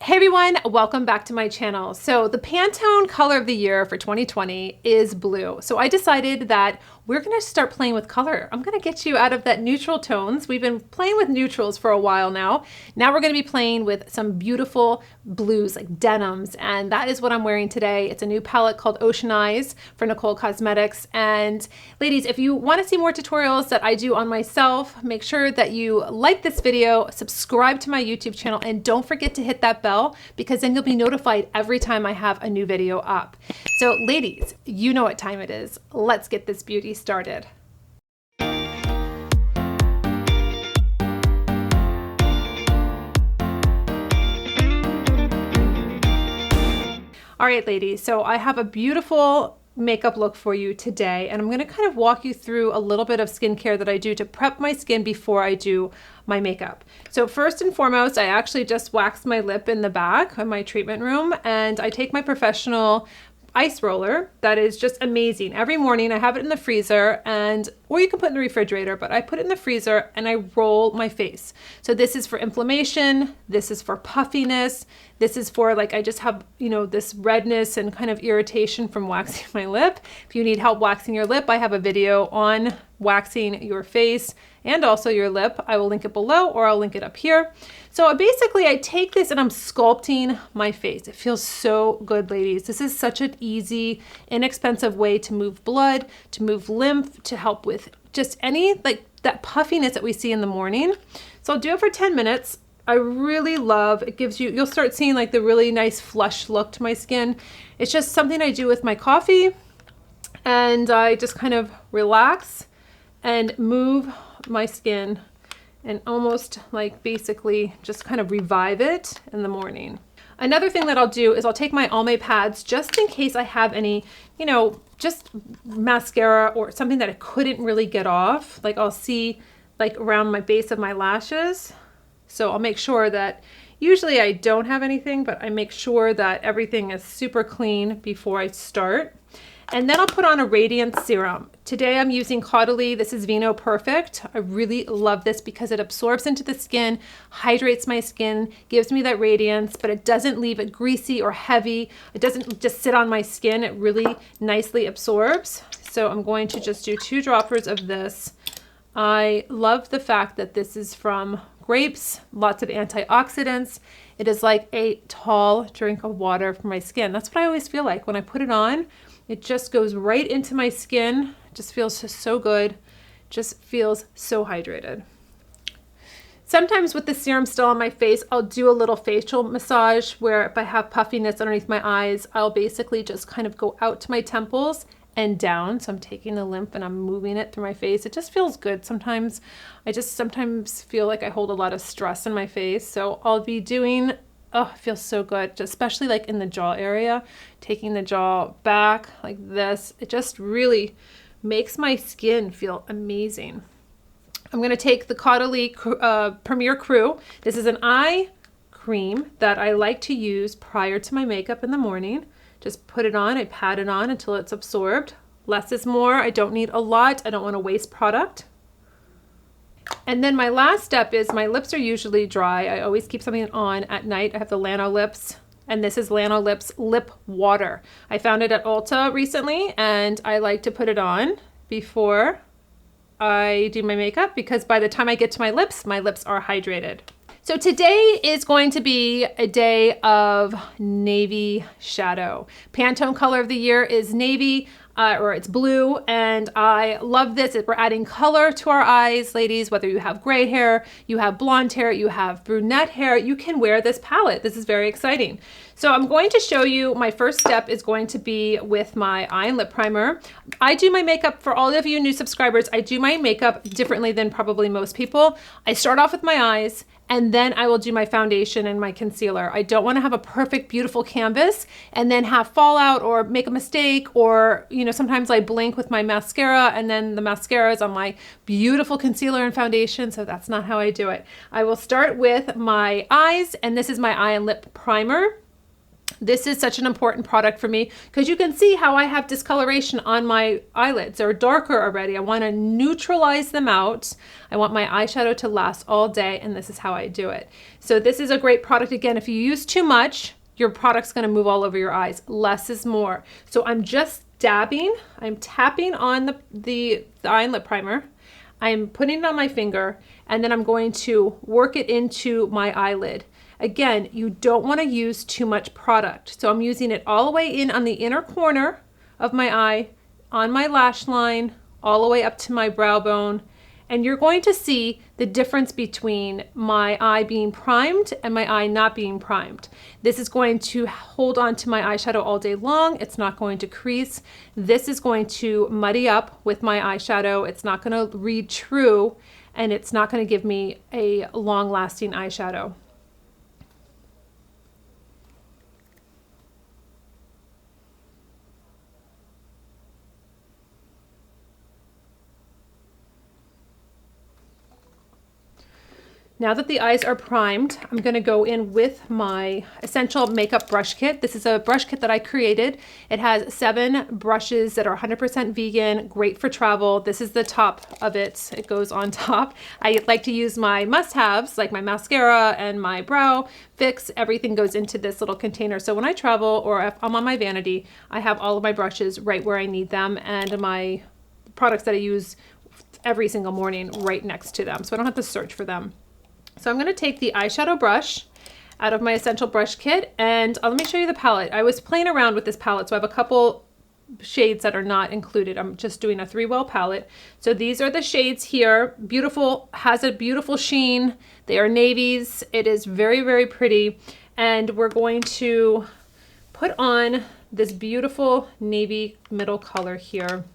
Hey everyone, welcome back to my channel. So the Pantone color of the year for 2020 is blue. So I decided that we're gonna start playing with color. I'm gonna get you out of that neutral tones. We've been playing with neutrals for a while now. Now we're gonna be playing with some beautiful blues like denims, and that is what I'm wearing today. It's a new palette called Ocean Eyes for Nikol Cosmetics. And ladies, if you wanna see more tutorials that I do on myself, make sure that you like this video, subscribe to my YouTube channel, and don't forget to hit that bell because then you'll be notified every time I have a new video up. So ladies, you know what time it is. Let's get this beauty started. All right, ladies, so I have a beautiful makeup look for you today, and I'm going to kind of walk you through a little bit of skincare that I do to prep my skin before I do my makeup. So first and foremost, I actually just waxed my lip in the back of my treatment room, and I take my professional ice roller that is just amazing. Every morning I have it in the freezer, or you can put it in the refrigerator, but I put it in the freezer and I roll my face. So this is for inflammation, this is for puffiness, this is for like I just have, you know, this redness and kind of irritation from waxing my lip. If you need help waxing your lip, I have a video on waxing your face and also your lip. I will link it below or I'll link it up here. So basically I take this and I'm sculpting my face. It feels so good, ladies. This is such an easy, inexpensive way to move blood, to move lymph, to help with just any like that puffiness that we see in the morning. So I'll do it for 10 minutes. I really love, it gives you, you'll start seeing like the really nice flush look to my skin. It's just something I do with my coffee, and I just kind of relax and move my skin and almost like basically just kind of revive it in the morning. Another thing that I'll do is I'll take my Almay pads just in case I have any, you know, just mascara or something that I couldn't really get off. Like I'll see like around my base of my lashes. So I'll make sure that usually I don't have anything, but I make sure that everything is super clean before I start. And then I'll put on a radiance serum. Today I'm using Caudalie. This is Vino Perfect. I really love this because it absorbs into the skin, hydrates my skin, gives me that radiance, but it doesn't leave it greasy or heavy. It doesn't just sit on my skin. It really nicely absorbs. So I'm going to just do 2 droppers of this. I love the fact that this is from grapes, lots of antioxidants. It is like a tall drink of water for my skin. That's what I always feel like when I put it on. It just goes right into my skin. It just feels so good. Just feels so hydrated. Sometimes with the serum still on my face, I'll do a little facial massage where if I have puffiness underneath my eyes, I'll basically just kind of go out to my temples and down. So I'm taking the lymph and I'm moving it through my face. It just feels good. Sometimes I just sometimes feel like I hold a lot of stress in my face. So I'll be doing, oh, it feels so good, especially like in the jaw area, taking the jaw back like this. It just really makes my skin feel amazing. I'm going to take the Caudalie Premier Crew. This is an eye cream that I like to use prior to my makeup in the morning. Just put it on, I pat it on until it's absorbed. Less is more. I don't need a lot. I don't want to waste product. And then my last step is my lips are usually dry. I always keep something on at night. I have the Lano Lips, and this is Lano Lips Lip Water. I found it at Ulta recently, and I like to put it on before I do my makeup because by the time I get to my lips are hydrated. So today is going to be a day of navy shadow. Pantone color of the year is navy, or it's blue, and I love this. We're adding color to our eyes, ladies. Whether you have gray hair, you have blonde hair, you have brunette hair, you can wear this palette. This is very exciting. So I'm going to show you, my first step is going to be with my eye and lip primer. I do my makeup, for all of you new subscribers, I do my makeup differently than probably most people. I start off with my eyes, and then I will do my foundation and my concealer. I don't want to have a perfect, beautiful canvas and then have fallout or make a mistake, or, you know, sometimes I blink with my mascara and then the mascara is on my beautiful concealer and foundation. So that's not how I do it. I will start with my eyes, and this is my eye and lip primer. This is such an important product for me because you can see how I have discoloration on my eyelids. They're darker already. I want to neutralize them out. I want my eyeshadow to last all day, and this is how I do it. So this is a great product. Again, if you use too much, your product's going to move all over your eyes. Less is more. So I'm just dabbing. I'm tapping on the eye and lip primer. I'm putting it on my finger, and then I'm going to work it into my eyelid. Again, you don't want to use too much product. So I'm using it all the way in on the inner corner of my eye, on my lash line, all the way up to my brow bone. And you're going to see the difference between my eye being primed and my eye not being primed. This is going to hold on to my eyeshadow all day long. It's not going to crease. This is going to muddy up with my eyeshadow. It's not going to read true, and it's not going to give me a long-lasting eyeshadow. Now that the eyes are primed, I'm going to go in with my Essential Makeup Brush Kit. This is a brush kit that I created. It has 7 brushes that are 100% vegan, great for travel. This is the top of it. It goes on top. I like to use my must-haves, like my mascara and my brow fix. Everything goes into this little container. So when I travel or if I'm on my vanity, I have all of my brushes right where I need them, and my products that I use every single morning right next to them, so I don't have to search for them. So I'm going to take the eyeshadow brush out of my Essential Brush Kit, and let me show you the palette. I was playing around with this palette, so I have a couple shades that are not included. I'm just doing a 3-well palette. So these are the shades here. Beautiful, has a beautiful sheen. They are navies. It is very, very pretty. And we're going to put on this beautiful navy middle color here.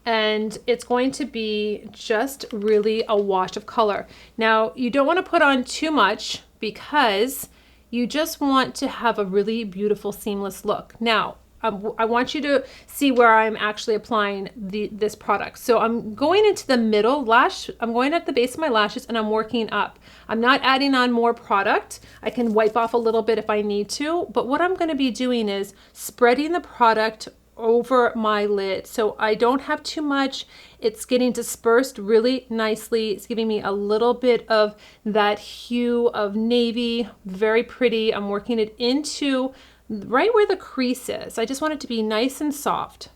And it's going to be just really a wash of color. Now, you don't want to put on too much because you just want to have a really beautiful seamless look. Now, I want you to see where I'm actually applying this product. So I'm going into the middle lash, I'm going at the base of my lashes, and I'm working up. I'm not adding on more product. I can wipe off a little bit if I need to, but what I'm going to be doing is spreading the product over my lid, so I don't have too much. It's getting dispersed really nicely. It's giving me a little bit of that hue of navy, very pretty. I'm working it into right where the crease is. I just want it to be nice and soft.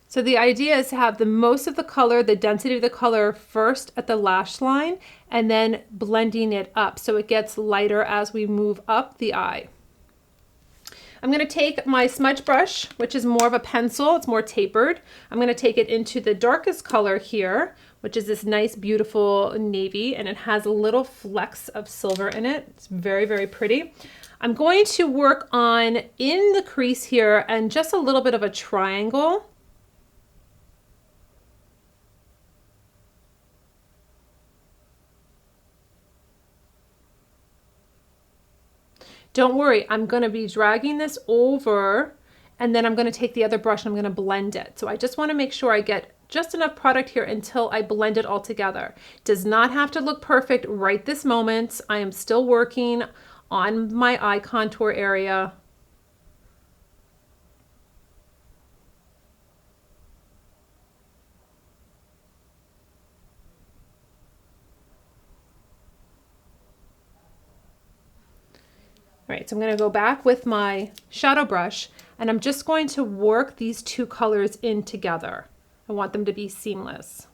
So the idea is to have the most of the color, the density of the color first at the lash line, and then blending it up so it gets lighter as we move up the eye. I'm going to take my smudge brush, which is more of a pencil, it's more tapered. I'm going to take it into the darkest color here, which is this nice, beautiful navy, and it has little flecks of silver in it. It's very, very pretty. I'm going to work on in the crease here and just a little bit of a triangle. Don't worry, I'm going to be dragging this over, and then I'm going to take the other brush and I'm going to blend it. So I just want to make sure I get just enough product here until I blend it all together. Does not have to look perfect right this moment. I am still working on my eye contour area. All right, so I'm going to go back with my shadow brush, and I'm just going to work these two colors in together. I want them to be seamless.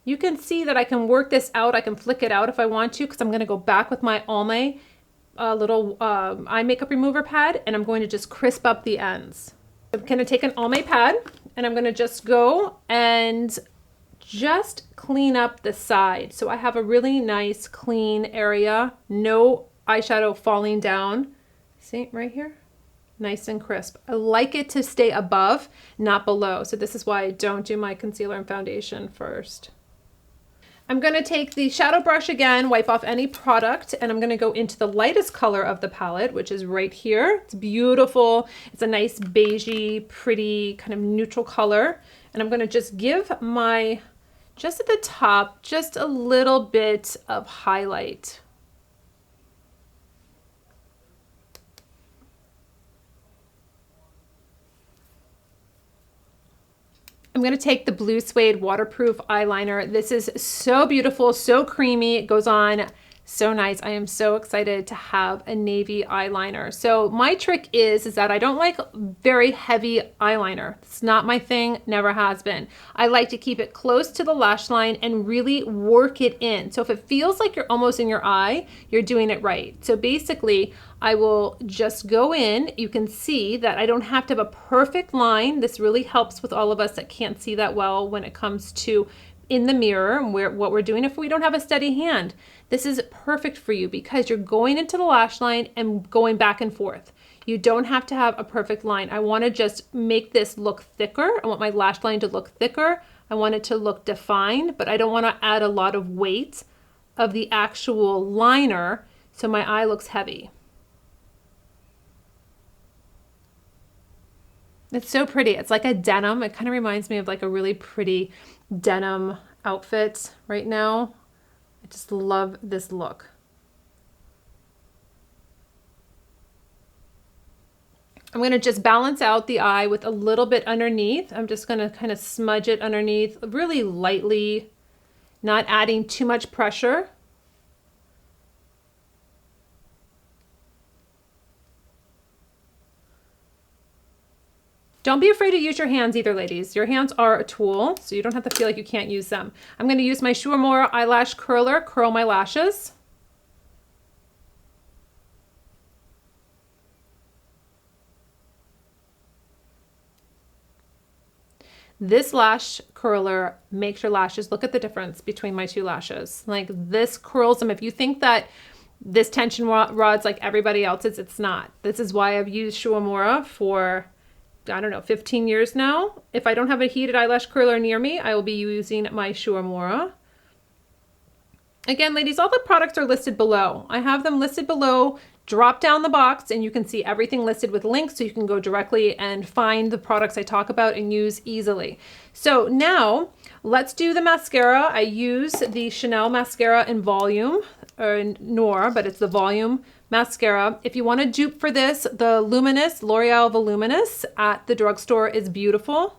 You can see that I can work this out. I can flick it out if I want to, because I'm going to go back with my Almay little eye makeup remover pad, and I'm going to just crisp up the ends. I'm going to take an Almay pad, and I'm going to just go and just clean up the side. So I have a really nice clean area, no eyeshadow falling down. See right here? Nice and crisp. I like it to stay above, not below. So this is why I don't do my concealer and foundation first. I'm going to take the shadow brush again, wipe off any product, and I'm going to go into the lightest color of the palette, which is right here. It's beautiful. It's a nice beigey, pretty kind of neutral color. And I'm going to just give my, just at the top, just a little bit of highlight. I'm going to take the Blue Suede waterproof eyeliner. This is so beautiful, so creamy. It goes on so nice. I am so excited to have a navy eyeliner. So my trick is that I don't like very heavy eyeliner. It's not my thing, never has been. I like to keep it close to the lash line and really work it in. So if it feels like you're almost in your eye, you're doing it right. So basically, I will just go in. You can see that I don't have to have a perfect line. This really helps with all of us that can't see that well when it comes to in the mirror and what we're doing if we don't have a steady hand. This is perfect for you because you're going into the lash line and going back and forth. You don't have to have a perfect line. I want to just make this look thicker. I want my lash line to look thicker. I want it to look defined, but I don't want to add a lot of weight of the actual liner so my eye looks heavy. It's so pretty. It's like a denim. It kind of reminds me of like a really pretty denim outfit right now. I just love this look. I'm going to just balance out the eye with a little bit underneath. I'm just going to kind of smudge it underneath really lightly, not adding too much pressure. Don't be afraid to use your hands either, ladies. Your hands are a tool, so you don't have to feel like you can't use them. I'm going to use my Shu Uemura eyelash curler, curl my lashes. This lash curler makes your lashes, look at the difference between my two lashes. Like this curls them. If you think that this tension rod's like everybody else's, it's not. This is why I've used Shu Uemura for, I don't know, 15 years now. If I don't have a heated eyelash curler near me, I will be using my Shu Uemura. Again, ladies, all the products are listed below. I have them listed below. Drop down the box and you can see everything listed with links so you can go directly and find the products I talk about and use easily. So now let's do the mascara. I use the Chanel mascara in volume, or in Noir, but it's the volume mascara. If you want to dupe for this, the Luminous, L'Oreal Voluminous at the drugstore is beautiful.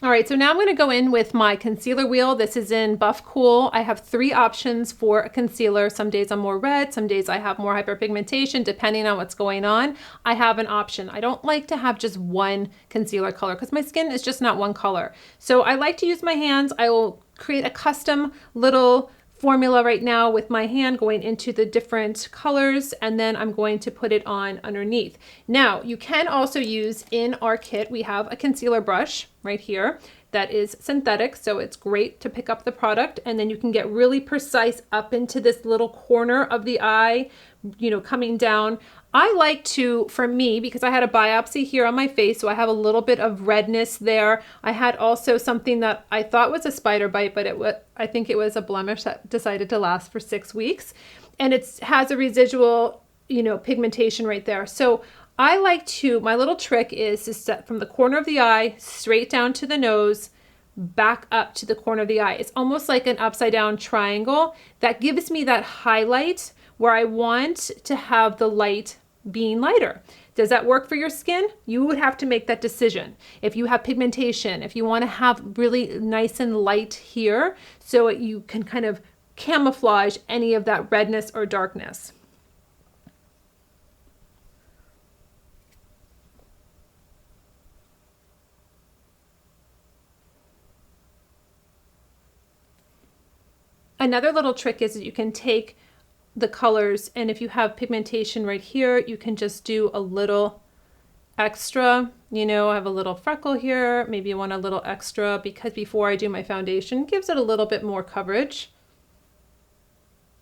All right, so now I'm going to go in with my concealer wheel. This is in Buff Cool. I have 3 options for a concealer. Some days I'm more red, some days I have more hyperpigmentation, depending on what's going on. I have an option. I don't like to have just one concealer color because my skin is just not one color. So I like to use my hands. I will create a custom little formula right now with my hand going into the different colors, and then I'm going to put it on underneath. Now you can also use, in our kit we have a concealer brush right here that is synthetic, so it's great to pick up the product, and then you can get really precise up into this little corner of the eye, you know, coming down. I like to, for me, because I had a biopsy here on my face, so I have a little bit of redness there. I had also something that I thought was a spider bite, but I think it was a blemish that decided to last for 6 weeks. And it has a residual, you know, pigmentation right there. So I like to, my little trick is to set from the corner of the eye, straight down to the nose, back up to the corner of the eye. It's almost like an upside down triangle that gives me that highlight where I want to have the light being lighter. Does that work for your skin? You would have to make that decision. If you have pigmentation, if you want to have really nice and light here, so you can kind of camouflage any of that redness or darkness. Another little trick is that you can take the colors, and if you have pigmentation right here, you can just do a little extra. You know, I have a little freckle here, maybe you want a little extra because before I do my foundation, it gives it a little bit more coverage.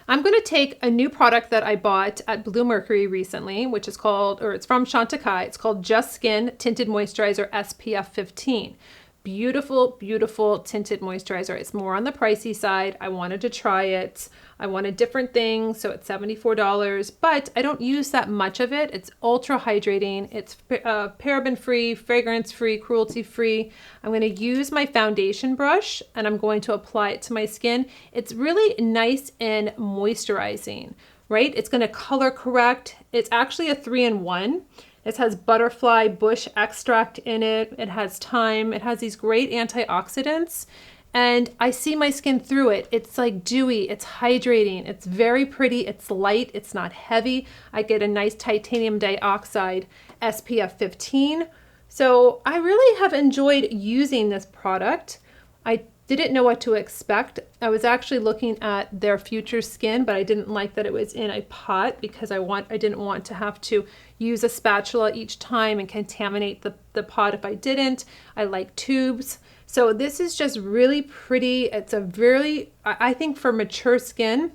I'm going to take a new product that I bought at Blue Mercury recently, which is called, or it's from Chantecaille. It's called Just Skin Tinted Moisturizer SPF 15. Beautiful, beautiful tinted moisturizer. It's more on the pricey side. I wanted to try it. I wanted different things, so it's $74, but I don't use that much of it. It's ultra hydrating. It's paraben free, fragrance free, cruelty free. I'm going to use my foundation brush and I'm going to apply it to my skin. It's really nice and moisturizing, right? It's going to color correct. It's actually a 3-in-1. It has butterfly bush extract in it. It has thyme. It has these great antioxidants. And I see my skin through it. It's like dewy, it's hydrating, it's very pretty, it's light, it's not heavy. I get a nice titanium dioxide SPF 15. So I really have enjoyed using this product. I didn't know what to expect. I was actually looking at their Future Skin, but I didn't like that it was in a pot because I didn't want to have to use a spatula each time and contaminate the pot if I didn't. I like tubes. So this is just really pretty. It's a really, I think for mature skin,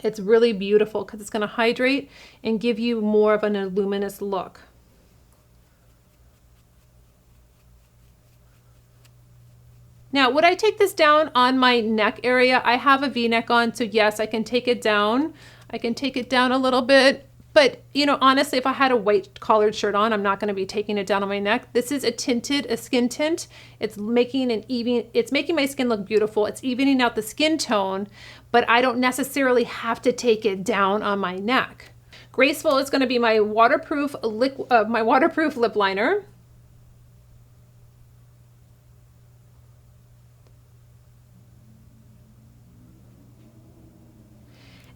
it's really beautiful because it's going to hydrate and give you more of an luminous look. Now, would I take this down on my neck area? I have a V-neck on, so yes, I can take it down. I can take it down a little bit. But, you know, honestly, if I had a white collared shirt on, I'm not going to be taking it down on my neck. This is a skin tint. It's making my skin look beautiful. It's evening out the skin tone, but I don't necessarily have to take it down on my neck. Graceful is going to be my waterproof lip liner.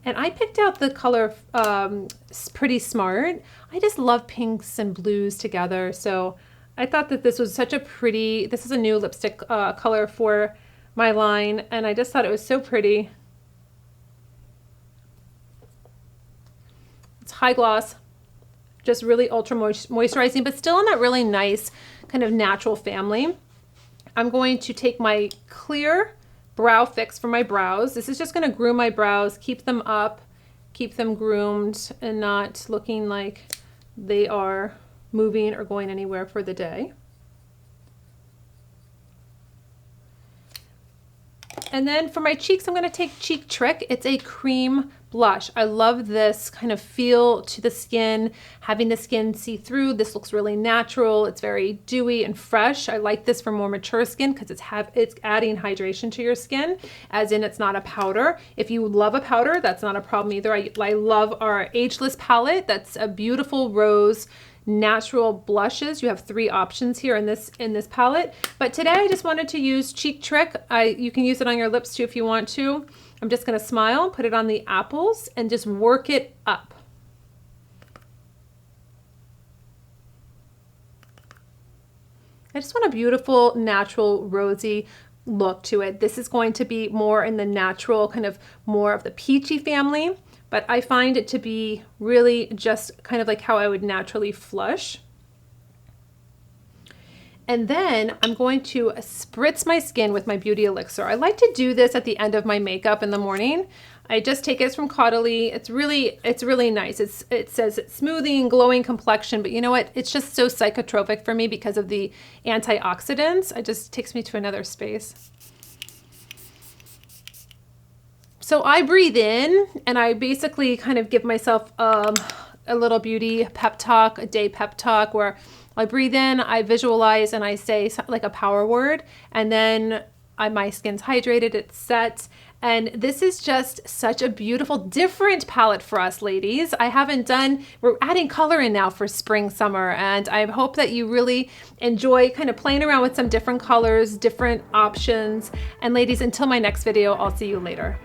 And I picked out the color Pretty Smart. I just love pinks and blues together. So I thought that this was such a pretty, this is a new lipstick color for my line. And I just thought it was so pretty. It's high gloss, just really ultra moisturizing, but still in that really nice kind of natural family. I'm going to take my clear brow fix for my brows. This is just going to groom my brows, keep them up, keep them groomed and not looking like they are moving or going anywhere for the day. And then for my cheeks, I'm going to take Cheek Trick. It's a cream blush. I love this kind of feel to the skin, having the skin see through. This looks really natural. It's very dewy and fresh. I like this for more mature skin because it's adding hydration to your skin, as in it's not a powder. If you love a powder, that's not a problem either. I love our Ageless palette. That's a beautiful rose natural blushes. You have 3 options here in this palette, but today I just wanted to use Cheek Trick. You can use it on your lips too if you want to. I'm just going to smile, put it on the apples, and just work it up. I just want a beautiful, natural, rosy look to it. This is going to be more in the natural, kind of more of the peachy family. But I find it to be really just kind of like how I would naturally flush. And then I'm going to spritz my skin with my Beauty Elixir. I like to do this at the end of my makeup in the morning. I just take it. It's from Caudalie. It's really nice. It says smoothing, glowing complexion, but you know what? It's just so psychotropic for me because of the antioxidants. It just takes me to another space. So I breathe in and I basically kind of give myself a little beauty pep talk, a day pep talk where I breathe in, I visualize, and I say like a power word, and then my skin's hydrated, it's set. And this is just such a beautiful, different palette for us ladies. We're adding color in now for spring, summer, and I hope that you really enjoy kind of playing around with some different colors, different options. And ladies, until my next video, I'll see you later.